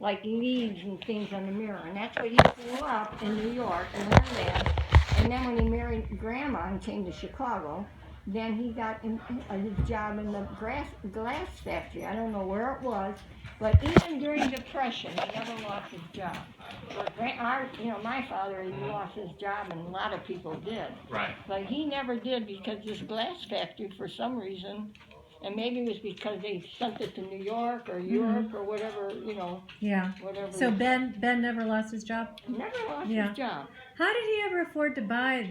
like leaves and things on the mirror. And that's what he grew up in New York and learned that. And then when he married Grandma and came to Chicago, then he got his job in the glass factory. I don't know where it was, but even during Depression, he never lost his job. But my father, he lost his job, and a lot of people did. Right. But he never did because this glass factory, for some reason, and maybe it was because they sent it to New York or Europe or whatever, Yeah. whatever. So Ben never lost his job? Never lost his job. How did he ever afford to buy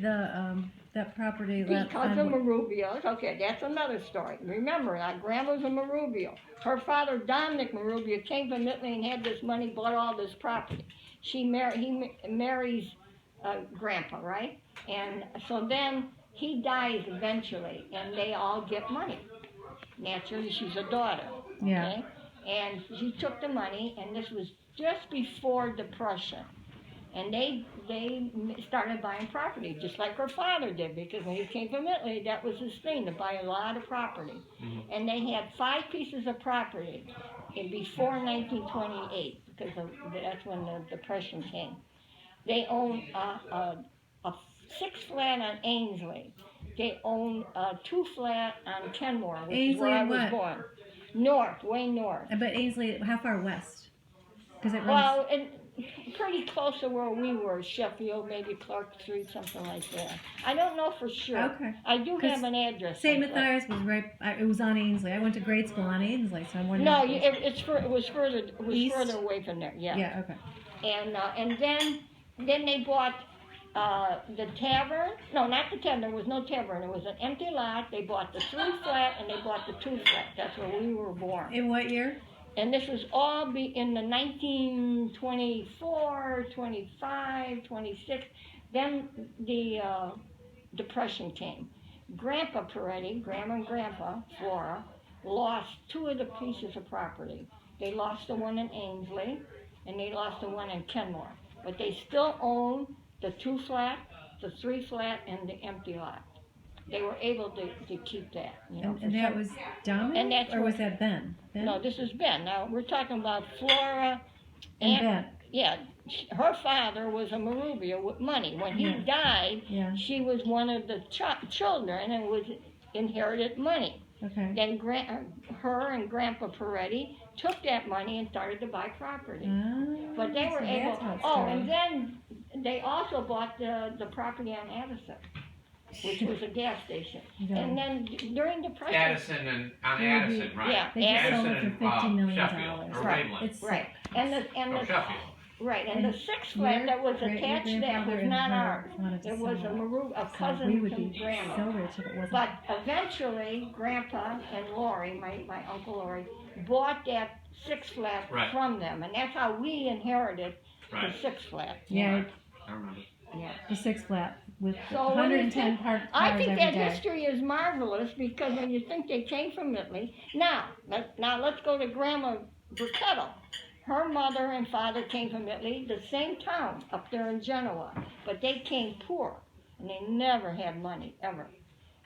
that property? Because of Marubios. Okay, that's another story. Remember, Grandma's a Marubio. Her father, Dominic Marubio, came from Italy and had this money, bought all this property. He marries Grandpa, right? And so then he dies eventually, and they all get money. Naturally, she's a daughter. Okay? Yeah. And he took the money, and this was just before Depression. And they started buying property, just like her father did, because when he came from Italy, that was his thing, to buy a lot of property. Mm-hmm. And they had 5 pieces of property before 1928, because that's when the Depression came. They owned a 6-flat on Ainsley. They owned a 2-flat on Kenmore, which Ainsley is where I was born. North, way north. But Ainsley, how far west? Because it runs... Well, pretty close to where we were, Sheffield, maybe Clark Street, something like that. I don't know for sure. Okay. I do have an address. St. Matthias was it was on Ainsley. I went to grade school on Ainsley, so I'm wondering. No, it was further away from there. Yeah. Yeah. Okay. And then they bought the tavern. No, not the tavern. There was no tavern. It was an empty lot. They bought the 3-flat and they bought the 2-flat. That's where we were born. In what year? And this was all in the 1924, 25, 26. Then the Depression came. Grandpa Pareti, Grandma and Grandpa, Flora, lost 2 of the pieces of property. They lost the one in Ainsley, and they lost the one in Kenmore. But they still own the 2-flat, the 3-flat, and the empty lot. They were able to keep that. And that was Dominic, or was that Ben? No, this is Ben. Now, we're talking about Flora and Ben. Yeah, her father was a Marubio with money. When he died, she was one of the children and was inherited money. Okay. Then her and Grandpa Pareti took that money and started to buy property. But they were able... and then they also bought the property on Addison, which was a gas station. And then during Depression... Addison, right. Yeah, they just sold it for $50 million. Sheffield, or It's right. And Sheffield. Right, and the 6-flat that was attached to that was not ours. It was a cousin from Grandma. So rich if it wasn't. But eventually, Grandpa and Lori, my Uncle Lori, bought that 6-flat from them. And that's how we inherited the 6-flat. Yeah. I remember. Yeah. The 6-flat with 110 cars I think that every day. history is marvelous because when you think they came from Italy. Now let's go to Grandma Burketto. Her mother and father came from Italy, the same town up there in Genoa, but they came poor and they never had money ever,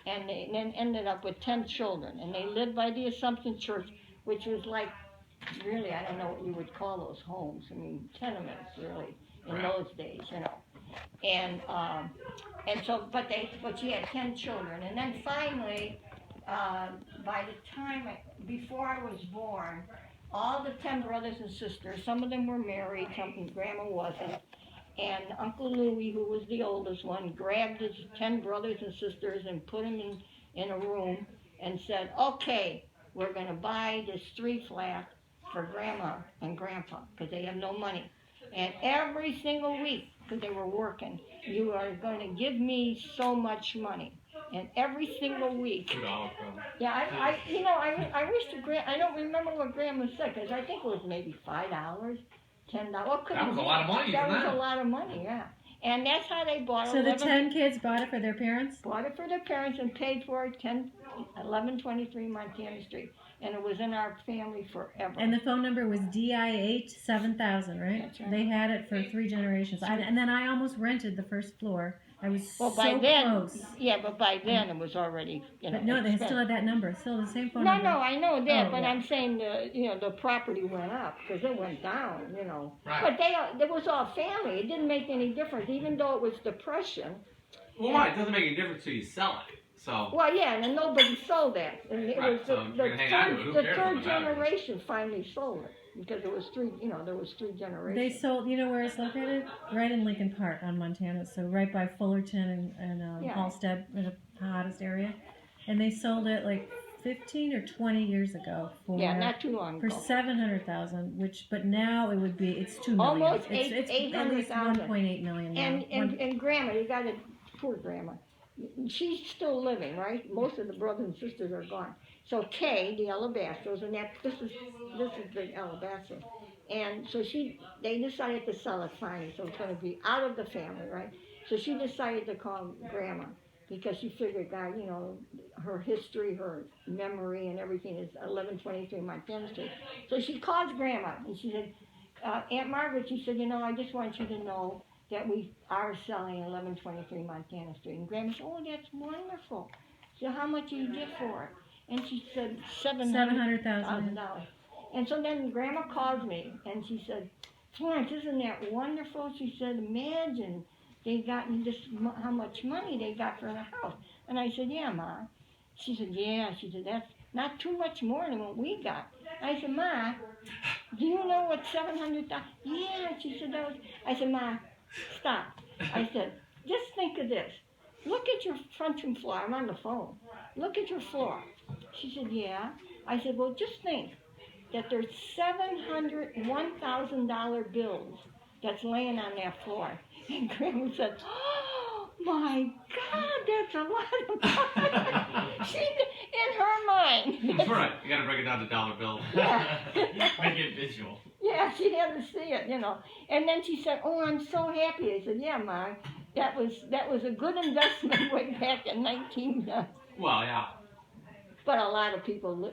and they then ended up with 10 children, and they lived by the Assumption Church, which was like, really, I don't know what you would call those homes. I mean, tenements really in those days, And so, but she had 10 children, and then finally, by the time before I was born, all the 10 brothers and sisters, some of them were married, Grandma wasn't, and Uncle Louis, who was the oldest one, grabbed his 10 brothers and sisters and put them in a room and said, okay, we're going to buy this 3-flat for Grandma and Grandpa because they have no money. And every single week, because they were working, you are going to give me so much money. And every single week. $2 Yeah, I wish I don't remember what Grandma said, because I think it was maybe $5, $10. That was a lot of money. That was a lot of money, yeah. And that's how they bought it. So the 10 kids bought it for their parents? Bought it for their parents and paid for it, 1123 Montana Street. And it was in our family forever. And the phone number was DI8 7000, right? That's right. They had it for 3 generations. And then I almost rented the first floor I was Well, so by then, close. yeah, but by then it was already, But no, they still had that number. Still the same phone No, number. no, I know that, Oh, but yeah. I'm saying the property went up because it went down, Right. But it was all family. It didn't make any difference, even though it was depression. Well, right, it doesn't make any difference till you sell it. So. Well, yeah, and then nobody sold that, and it Right, was so you're gonna hang on to it. Who the cares third what the value is? generation finally sold it because it was there was three generations. They sold. You know where it's located? Right in Lincoln Park on Montana. So right by Fullerton and Yeah. Halstead, in the hottest area. And they sold it like 15 or 20 years ago for not too long for ago. $700,000. But now it's $2 million. Almost it's at least 800,000. $1.8 million now. And grandma, you got to poor grandma. She's still living, right? Most of the brothers and sisters are gone. So Kay, the Alabasters, and this is big Alabaster, and so they decided to sell it finally. So it's going to be out of the family, right? So she decided to call grandma because she figured that her history, her memory, and everything is 1123 Montana Street. So she calls grandma and she said, Aunt Margaret, she said, I just want you to know that we are selling 1123 Montana Street. And Grandma said, oh, that's wonderful. So how much do you get for it? And she said, $700,000. And so then Grandma calls me and she said, Florence, isn't that wonderful? She said, imagine they got this, how much money they got for the house. And I said, yeah, Ma. She said, yeah. She said, that's not too much more than what we got. I said, Ma, do you know what $700,000? Yeah. She said, I said, Ma, stop. I said, just think of this. Look at your front room floor. I'm on the phone. Look at your floor. She said, yeah. I said, well, just think that there's $1,000 bills that's laying on that floor. And Grandma said, oh, my God, that's a lot of money. She, in her mind. That's right. You got to break it down to dollar bills. Yeah. Make it visual. Yeah, she had to see it, And then she said, oh, I'm so happy. I said, yeah, Ma, that was a good investment way back in 19... Well, yeah. But a lot of people,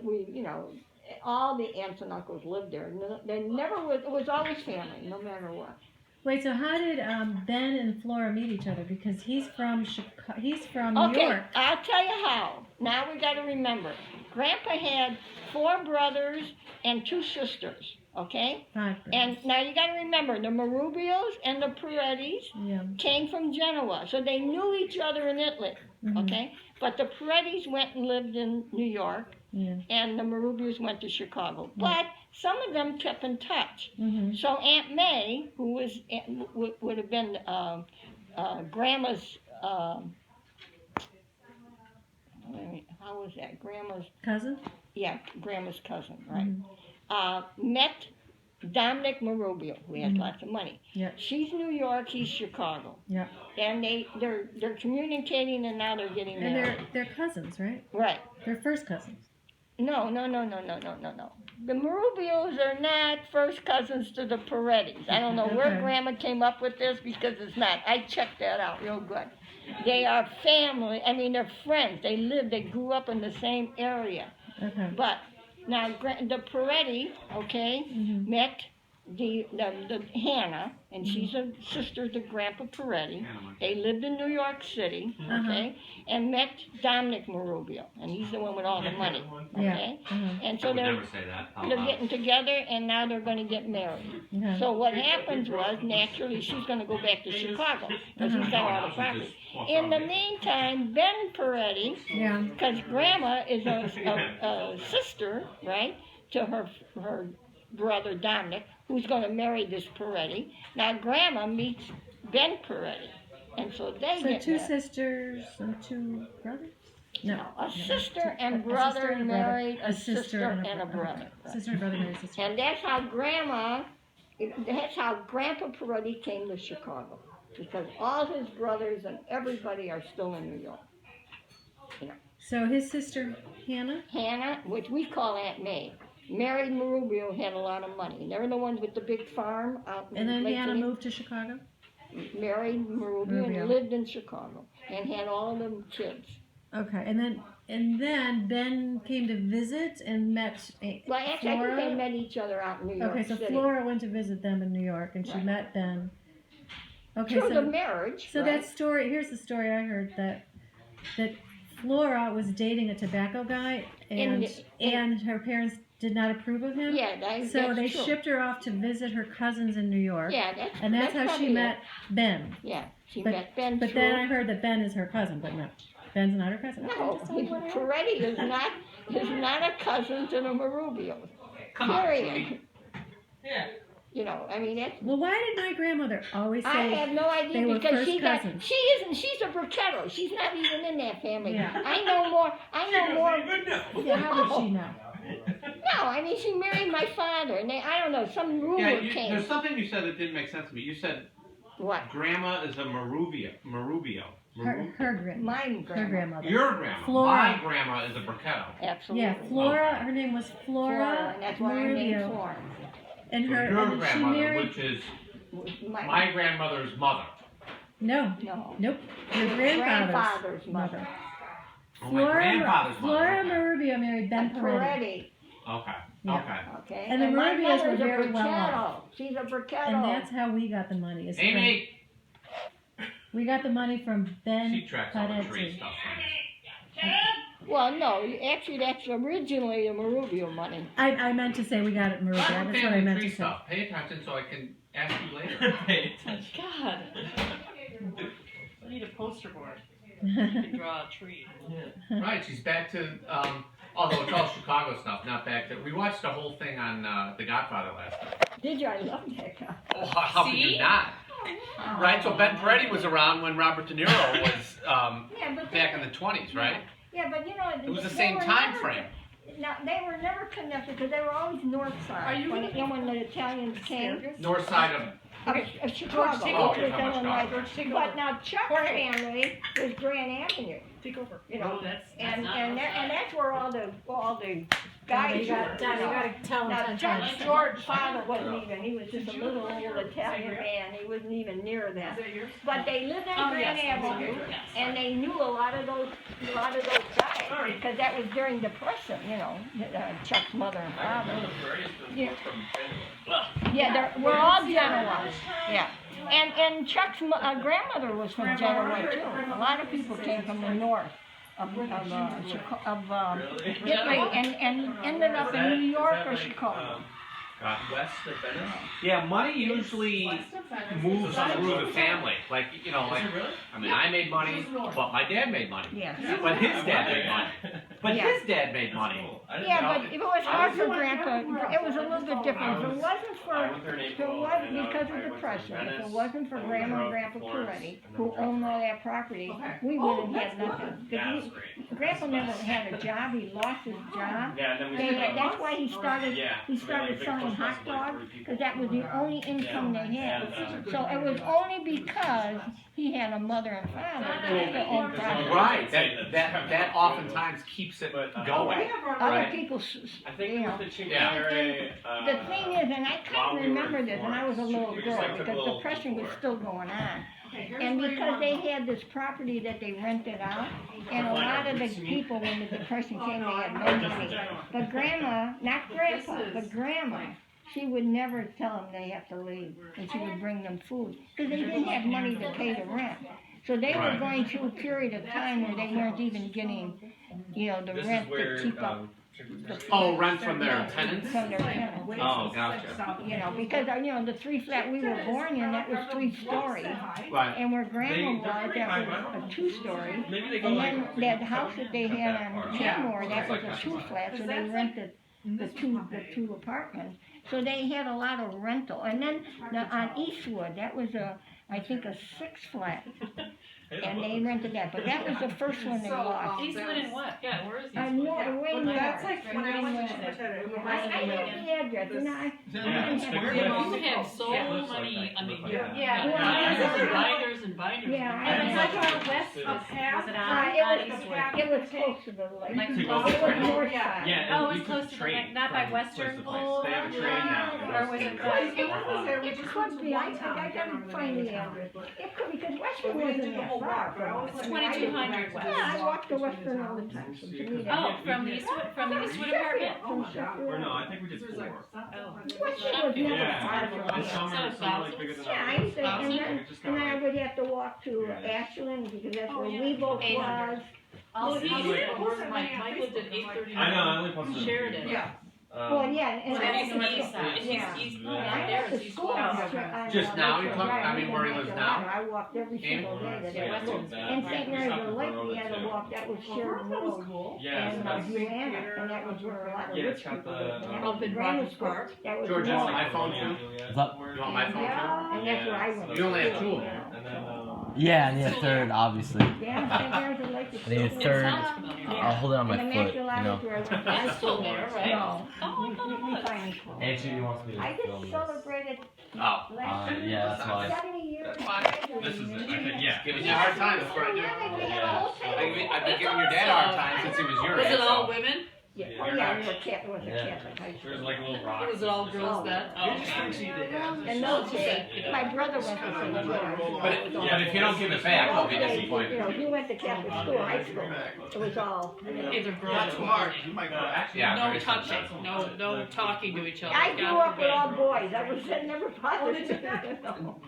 all the aunts and uncles lived there. They never was, it was always family, no matter what. Wait, so how did Ben and Flora meet each other? Because he's from New York. Okay, I'll tell you how. Now we got to remember. Grandpa had 4 brothers and 2 sisters, okay? 5 brothers. And now you got to remember, the Marubios and the Paretis came from Genoa, so they knew each other in Italy, okay? But the Paretis went and lived in New York, and the Marubios went to Chicago. But some of them kept in touch. So Aunt May, who would have been Grandma's, how was that? Grandma's cousin? Yeah, Grandma's cousin, right? Met Dominic Marubio, who has lots of money. Yeah. She's New York, he's Chicago. Yeah. And they're communicating, and now they're getting married. And they're cousins, right? Right. They're first cousins. No. The Marubios are not first cousins to the Paretis. I don't know where Grandma came up with this because it's not. I checked that out real good. They are family. I mean, they're friends. They grew up in the same area. Okay. But now the Pareti, met the Hannah, and she's a sister to Grandpa Pareti. They lived in New York City, and met Dominic Marubio, and he's the one with all the money, And so they're getting together, and now they're going to get married. So what happens was, naturally, she's going to go back to Chicago because he's got all the property. In the meantime, Ben Pareti, because Grandma is a sister, right, to her brother Dominic, who's going to marry this Pareti. Now Grandma meets Ben Pareti, and so they get 2 married. sisters and 2 brothers? No, a sister and brother married a sister and a brother. Right. Sister and brother married a sister. And that's how Grandpa Pareti came to Chicago, because all his brothers and everybody are still in New York. So his sister Hannah, which we call Aunt May, married Marubio, had a lot of money. And they're the ones with the big farm out in And then Lake Hannah City. moved to Chicago? Married Marubio and lived in Chicago and had all of them kids. Okay, and then Ben came to visit and met Well, actually, Flora? I think they met each other out in New York Okay, so City. Flora went to visit them in New York, and she met Ben. Okay, through the so marriage. so right? that story. Here's the story I heard that Flora was dating a tobacco guy, and her parents did not approve of him. Yeah, So that's they true. shipped her off to visit her cousins in New York. Yeah, and that's how she probably met Ben. Yeah, she But- met Ben. But through, then I heard that Ben is her cousin, but no, Ben's not her cousin. Okay, no, just tell me what I heard. Pareti is not a cousin to the Marubios. Come on, Period. sweetie. Yeah. You know, I mean, that's. Well, why did my grandmother always say I have no they idea were because first cousins? she isn't. She's a Burketto. She's not even in that family. Yeah. I know more. Yeah, how would she know? No, I mean she married my father, and I don't know, some rumor Yeah, came. there's something you said that didn't make sense to me. You said What? grandma is a Marubio. Her My grandmother. Your grandma. Flora. My grandma is a Burketto. Absolutely. Yeah, Flora. Her name was Flora and that's why I named Marubio, Flora. and So her your and she grandmother, married. which is My, my grandmother's mother. No, no. nope. Your Your grandfather's mother. Oh, my grandfather's Flora mother. Marubio married Ben Pareti. Peretti. Okay. Yeah. Okay. Okay. And the my Marubios mother's were a very well Burketto. off. She's a Burketto. And that's how we got the money. Is from, Amy. we got the money from Ben She tracks all the tree Pareti. stuff. Well, no, actually that's originally the Marubio money. I meant to say we got it in Marubio. That's what I Family meant tree to say. stuff. Pay attention so I can ask you later. Pay attention. God. I need a poster board. Draw a tree. Right, she's back to, although it's all Chicago stuff, not back to, we watched the whole thing on The Godfather last night. Did you? I love that guy. Oh, how could you See? not? Right, so Ben Pareti was around when Robert De Niro was Yeah, but back in the 20s, right? Yeah, but you know, It was the they same were time never- frame. No, they were never connected because they were always north side. Are you when the Italians came? North side of, Of Chicago. take over. which was How much Illinois. George, take But over. now Chuck's family was Grand Avenue, Take over. you know, Oh, that's and not that's where all the guys you were. got, Dad, you gotta tell Now him Chuck's sometimes. George's father wasn't even. He was just a little old Italian man. He wasn't even near that. Is that yours? But they lived on Oh, Grand yes, I'm sorry. Avenue, Yes. and they knew a lot of those guys Sorry. because that was during Depression, you know, Chuck's mother and father. Yeah, yeah, we're all Genoa. Yeah, and Chuck's grandmother was from Genoa too. A lot of people came from the north of Italy and ended up in New York or Chicago. West of Venice? yeah, money usually moves through the family. Like, you know, like, Really? I mean, I made money, but my dad made money. Yeah. But his dad made money. But Yeah. his dad made money. I didn't Yeah, know. but if it was hard for Grandpa, it was a little bit different. If it wasn't I for, went there in if it April, was and, because I of went to Depression, if it Venice, wasn't for and Grandma and drove Grandpa to Florence, Peretti, and then who went to owned all that property, we wouldn't have nothing. Yeah, Because that's great. Grandpa never had a job, he lost his job. Yeah, and then we They, stayed that's why he started, Yeah, he I mean, started like, big selling push hot was like dogs, 3 people. because that was the only income they had. So it was only because he had a mother and father that owned property. Right, that oftentimes keeps it going. Other Right. people, I think you it know. was the Cinque Yeah. Terre, The thing is, and I while can't we were remember in this, and I was a Florence, little we just, girl, like, took a because little Depression was detour. still going on. And because they had this property that they rented out, and a lot of the people, when the Depression came, they had no money. But Grandma, not Grandpa, but Grandma, she would never tell them they have to leave, and she would bring them food, because they didn't have money to pay the rent. So they were Right. going through a period of time where they weren't even getting, you know, the This rent is where, to keep up Oh, rent from their tenants? from their tenants. Oh, gotcha. You know, because, you know, the 3 flat we were born in, that was 3 stories. Right. And where Grandma was, that was a 2-story. Maybe they go And like. then that house that they had on Kenmore, that was a 2-flat, so they rented the two apartments. So they had a lot of rental. And then on Eastwood, that was I think a 6-flat. And they rented that, but that was the first one they lost. Eastwood and what? Yeah, where is Eastwood? No, way Well, north. that's like when I went to I have the address, and I Yeah, it's didn't have bigger. it. You have so many, I mean, Yeah. binders and binders and binders. Yeah, And I- how about west? Was it it on was, Eastwood? it was close to the lake. Like It close was to the north Yeah, side. and Oh, it we was took close to the train lake, not by from Western place to place. They have a train now. that Or goes was to it the- by? It could be, I gotta find the address. It could, because Western wasn't that far from It's us. 2200 west. Yeah, I walk to Western all the time, so to me that. Oh, from the Eastwood apartment. From Sheffield. Or no, I think we did 4. Oh. Western was never far from This us. summer it seemed like bigger than Yeah, I used to, and then, It just got and I like- would have to walk to Ashland, because that's where we both 800. was. Well, This he is like- Mike lived at 839. I know, I only posted. Sheridan. Yeah. Well, yeah, and Well, I he's went on the east to, side. yeah. He's I not went there, to it's east school west. on, Just now you're talking- Right, I mean, where he lives now? I walked every single day to Yeah, that school. that- And St. Mary's of the Lake, we had to too. walk, that was Sheridan Road. Yeah, so And that's, Humana, and that was where a lot of yeah, rich it's got people the. lived. And Up in grammar Rogers school, Park. that was George, that's north. my phone too. What's up? You want my phone too? Yeah, and that's where I went. You only have to two school, of them. And then, Yeah, I need a third, obviously. Yeah, St. Mary's of the Lake is I need a still third. there. Sounds familiar. I'll hold it on my And the foot, you Immaculata know. is where I went to high That's still school. there, right? No, Oh, I thought it we was. find school. Angie wants me to I film just this. celebrated Oh, last year. Yeah, that's why. 70 years. That's fine. this is it, I think, yeah. giving you a hard time, that's what I do. We had a whole table. I've been giving your dad a hard time since he was your Was age. it all so- women? Yeah, oh yeah, we were Catholic, was a Yeah. Catholic high school. There's like a little rock. Or was it all girls then? Oh, And those days, my brother went to St. George. But if you don't give it back, I'll be disappointed. You know, he went to Catholic school, high school. It was all, you know. Either girls or women. Yeah, No very touching, sensitive. no talking to each other. I grew God up with all forbid. boys. That never bothered me.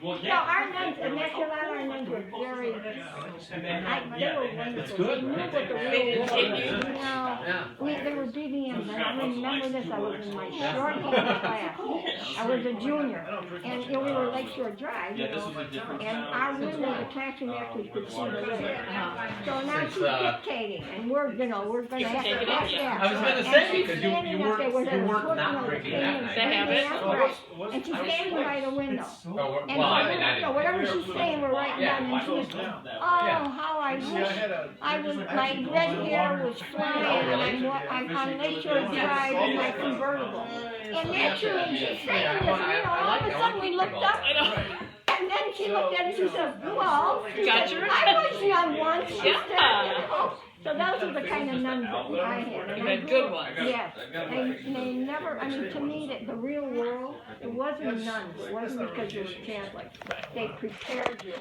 Well, No, our nuns, Immaculata, our nuns were very, they were wonderful. They knew what the They real didn't war take you? was. No. Yeah. They were BBMs, and I remember this, I was in my short hair class. I was a junior, and, you know, we were Lakeshore Drive, you Yeah, this know, is a different and sound. our window, the classroom actually could see the lake. So now Since, she's dictating, and we're, you know, we're gonna have Take to it watch up, yeah. that. I was gonna And say, she's because standing you up there with her weren't foot not on the drinking thing that and night. They have it? right. And she's standing by the window. Oh, And well, I so, mean, I so didn't. whatever she's saying, we're writing Yeah. down, and she's, oh, how I wish, my red hair was flying, and I'm on Lakeshore Drive in my convertible. And naturally, she's saying this, and, you know, all of a sudden we looked up, I know. and then she looked at it, she said, well, she Got said, your I was young once, she said, you Yeah. know. So those are the kind of nuns that I had. And You I had grew good up- ones. Yes, they never, I mean, to me, the real world, it wasn't nuns, it wasn't because you were Catholic. They prepared you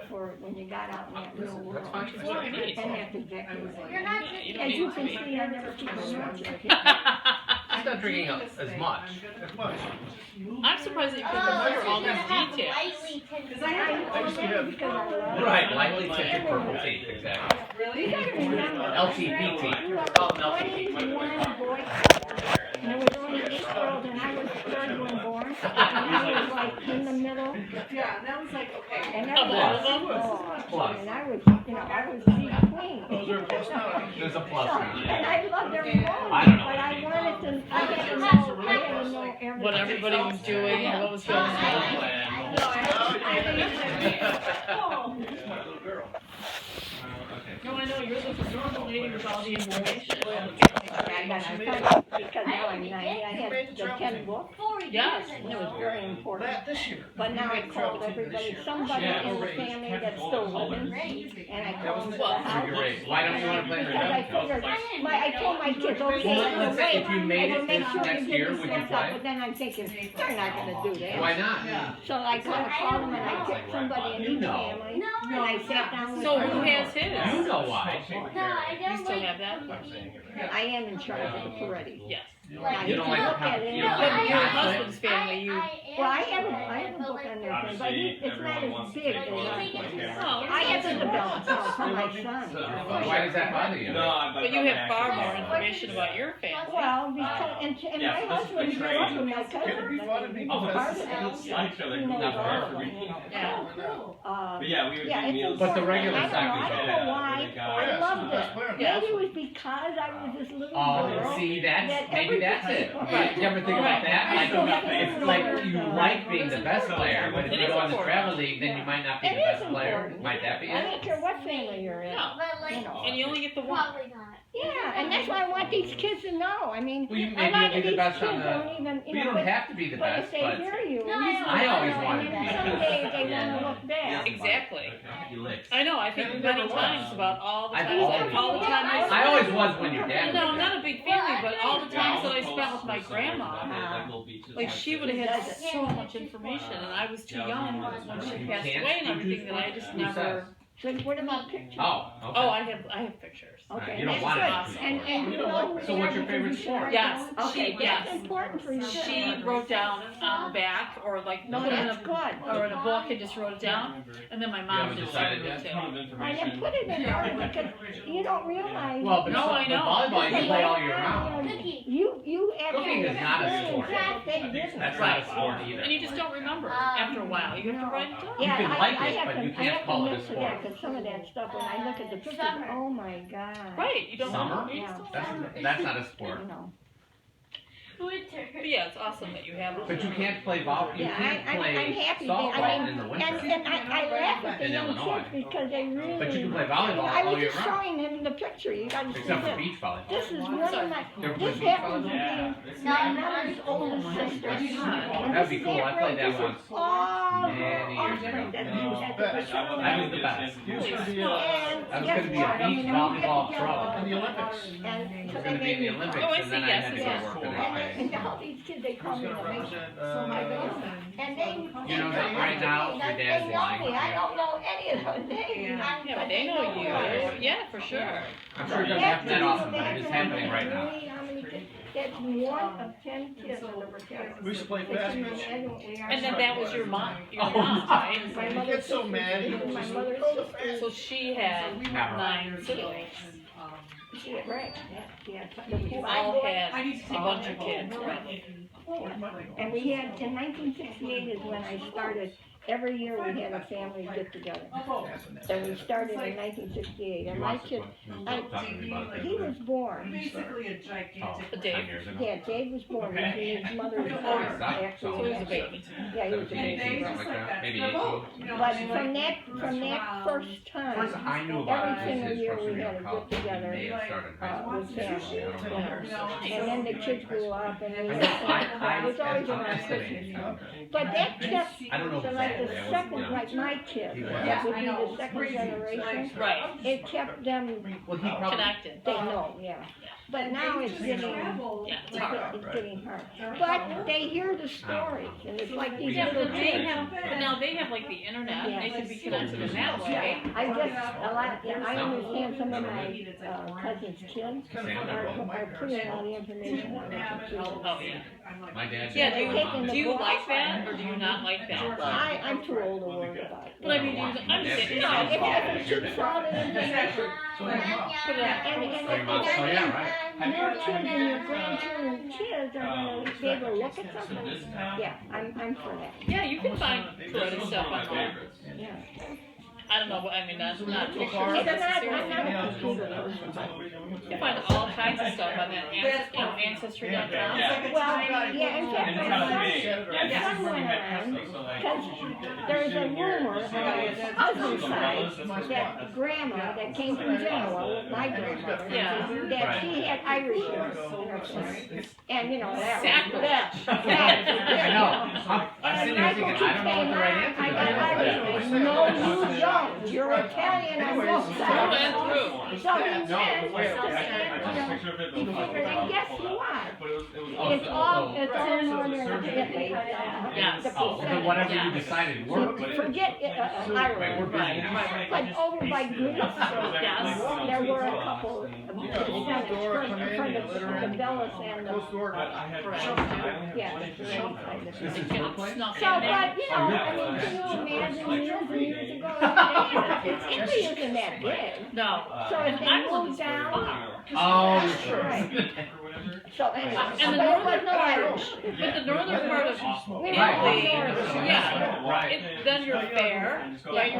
for when you got out in that real world. That's That's what we need. And that's exactly what You're not drinking. You don't As need you to can be. see, I never keep my mouth shut. She's not drinking as much. I'm surprised that you can remember all these details. Because I love. Right, lightly tinted purple tea, exactly. You gotta remember. LTPT. You have Call them LTPT. 21 boys, and there was only 8 girls, and I was the third one born, and I was like in the middle, Yeah, and that was like, okay. and that Plus. was, Plus. and I was, you know, I was the queen. There's a plus So, on and it. I loved every boy, I don't know. but I wanted to, I had to know everything. What everybody was doing and what was going on. No, I know, you're the lady with all the information. Because now I'm 90, I had the 10 books, Yes. and it was very important. This year. But now I called everybody, somebody in the family that's still living, and I called them to the house. Figure eight. Why don't you want to play Because I figured, I told my kids, okay, Well, I'm let's say away, if you made I will it make this sure next you year, give me would you snacks out, play? but then I'm thinking, they're not gonna do that. Why not? So I called them and I picked somebody in You each know. family, and I sat down with So them. who has his? You know why. You still have that? I am in charge of the Pareti. Yes. Now, You don't like can look at it. you don't But like your conflict? husband's family, you. Well, I have a book on their thing, but it's not as big as Oh, I have to develop some for my son. Why does that bother you? But you have far more information about your family. Well, because, and my husband grew up with my cousin. Yeah. But yeah, we would Yeah, do it's meals. But the important. regular I don't know, I don't know why, I love this. Maybe it was because I was this little Oh, girl. see, maybe that's it. Right. You ever think about that? Like, it's like you like being the best player, but if It you is go on the important. travel league, then you might not be It the is best player. important. Might that be I it? don't care what family you're in. No. You know. And you only get the one. Probably not. Yeah, and that's why I want these kids to know. I mean, Well, you a maybe lot you'll of be the these best kids on the. don't even, You don't have to be the but best, if they but hear you, No, I always wanted to and be. then someday they want to look back. Exactly. You licked. I know, I think many times about all the I've times, always- all the time I always was when your dad. No, was I'm there. not a big family, but all the times that I spent with my grandma, like she would have had so much information, and I was too young when she passed away and everything that I just never So what about pictures? Oh, okay. Oh, I have pictures. Okay, You don't that's want good. it. And you know who So they what's are your because favorite you should sport? write Yes, down? Okay, yes. that's important for you. She wrote down on the back, or like No, put it in that's a, good. or in a book and just wrote it down, and then my mom haven't just decided wrote it yet? too. Ton of And information. then put it in there because you don't realize. Well, but, No, I but know. volleyball you can play all year round. You actually. Cooking is not a sport. Yeah, they didn't. That's Right. not a sport either. And you just don't remember after a while. You have to write it down. Yeah, can I like it, have but to, you can't I have call to it a miss sport. because some of that stuff, when I look at the pictures, oh my God. Right, you don't Summer? remember. You Yeah. just don't That's not a sport. You know. But yeah, it's awesome that you have it. But you can't play volleyball. You Yeah, can't I'm play happy. softball I mean, in the and winter. I laugh at the In young Illinois. kids because they really. But you can play volleyball I all was year just round. showing him the picture. You got to see Except for this. beach volleyball. This is one of my. Ever play This beach happens to Yeah. be my mother's oldest sister. And That'd this be is cool. that I played girl. that This once. is all Many years ago. that No, was at the I picture. wasn't I was able the to best. get a chance to do And it. I was guess going to be a what? beach volleyball pro. And I so was they going to be in made the me Olympics, Oh, I and see, then I yes, had to yes. go work in And LA. all these kids, they call me the nation. So my girls, and they. You know that right now, your They dad's know lying. me. I don't know any of those names. Yeah, but they know you. Yeah, for sure. I'm sure it doesn't happen that often, but it is happening right now. How many kids? That's 1 of 10 kids on the Pareti. We should play It's fast in pitch. the annual- we are And then that was your mom, Oh, right? My He mother's gets so sister, mad, he my just mother's goes sister. So she had 9 siblings. She had, right, yeah. You all had a bunch of kids, right? And we had, in 1968 is when I started, every year we had a family get together. And we started in 1968, and my kid, he was born, Basically a gigantic. Dave. yeah, Dave was born, Okay. his mother's arm, So actually. he was a baby. Yeah, he was a And baby, they right. just like that. Maybe They're 18. both, you know, But like, from that first First, time, I knew about every it. single His year freshman we year had of to college. get together, He may have started high school. with family. I don't know. you know, And then the kids grew up, and we, I it was always around estimated. Christmas. But that kept, I don't know so like the exactly. I wasn't, second, you know. like my kids, Yeah, would I be know, the it's second crazy. generation, Right. it kept them, Well, he probably. Connected. they know, yeah. But now it's getting, Yeah, it's hard. it's getting hard. But they hear the stories, and it's like these Yeah, little but they kids. have, but now they have like the internet, they can be connected in that Yeah, way. I just, a lot, yeah, I understand some of my, cousin's kids are putting all the information on their computer. Oh, yeah. My dad. Yeah, did. do you like that, or do you not like Well, that? I'm too old to worry about it. But I mean, I'm saying, you know, If it keeps all the information, put it on. Oh, yeah, right. your children, your grandchildren, kids are gonna be able to look at something, yeah, I'm for that, Yeah, you can find good stuff online. yeah. I don't know, what I mean, that's not too far It's not, necessarily. I'm not a computer person, but. You find all kinds of stuff on that, ancestry.com. Yeah. Well, yeah, in fact, And it's kind of my big. son, Yeah, my son went around, because there's a rumor on his husband's side that grandma that came from Genoa, my grandmother, Yeah. that she had Irish in her family. And, you know, that was, Sacrilege. I know. I'm sitting here thinking, I don't know what the right answer I is. got Irish. No, you don't. You're Italian on both Through sides. and through. So he said, I took a he picture of it. figured, and guess what? But it was Oh, It's all northern Italy. Yes. The Oh, then whatever you Yeah. decided worked. Forget Ireland. Right. But over by Greece, Yes. there were a couple of descendants from the Bellas and the, yeah, the Grey side. This is Get your it place? snuck So, in there. but, you know, I mean, can you imagine years and years ago, Italy isn't that big. No. So if they Ireland moved is down, far. Oh, sure. right. So anyway, And the but it was northern no part Irish. But the northern part of We were Italy, all northern. yeah, then you're fair, right?